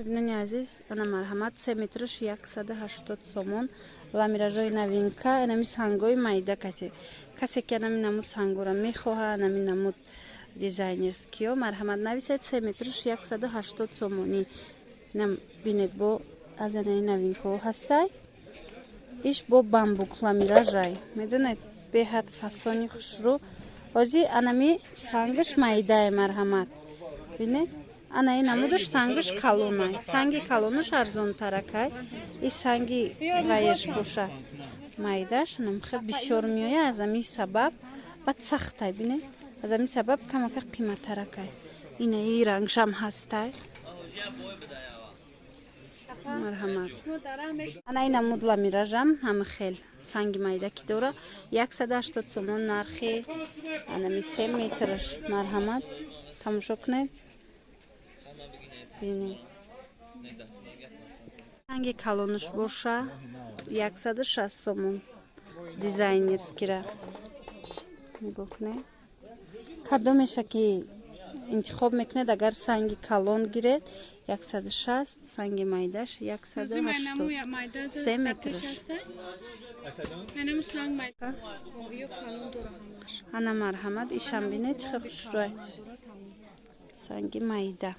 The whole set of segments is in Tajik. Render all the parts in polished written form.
Бинани азиз, ана марҳамат 3 метраш 180 сомон. Ламиражои новинка, анами сангои майда кате. Касе ки анами намуд сангора мехоҳа, анами намуд дизайнерскиё, марҳамат нависед 3 метраш 180 сомони. Нам бинед бо аз анаи новинкаҳо ҳастай. Иш бо бамбук ламиражай. Медонед беҳад фасони хушрӯ. Ҳозир анами сангаш майдае марҳамат. Бинед? Анаи намудаш сангаш калонай. Санги калонаш арзонтаракай. И санги ғайш боша. Майдаш намхе бисёр меояд аз ами сабаб бад сахтай бинед. Аз ами сабаб камака қиматтаракай. Инаи рангшам ҳастай. Марҳамат. Анаи намуд ламиражам ҳама хел санги майда ки дора 180 сомон нархи. Анами 3 метраш марҳамат. Тамошо кунед. Бинед. Санги калонаш боша 160 сомон. Дизайнерскира. Нигоҳ кунед. Кадомеша ки интихоб мекунед, агар санги калон гиред 160, санги майдаш 180. 3 метраш. Ана марҳамат ишам бинед чӣ хушрӯй. Санги майда.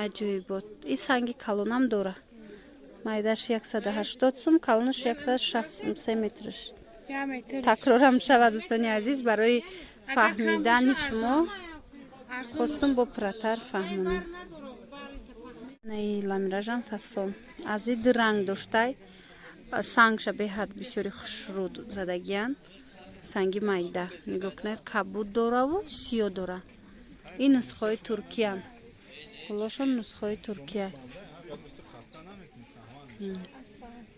Аҷоибот. И санги калонам дора. Майдаш 180 сум, калонаш 160 сум, 3 метраш. Такрорам шавад дӯстони азиз, барои фаҳмидани шумо хостум бо пурратар фаҳмонам. Наи ламиражам фасон. Аз ид ранг доштай. Сангша беҳад бисёри хушрӯ задагиян. Санги майда. Нигоҳ кунед, кабуд дораву сиё дора. Ин нусхаҳои Туркиян. Ҳолошон нусхаҳои Туркия.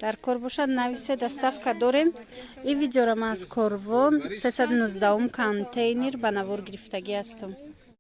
Дар кор бошад нависе доставка дорем. И видеорам аз Корвон 319 контейнер ба навор гирифтагӣ ҳастам.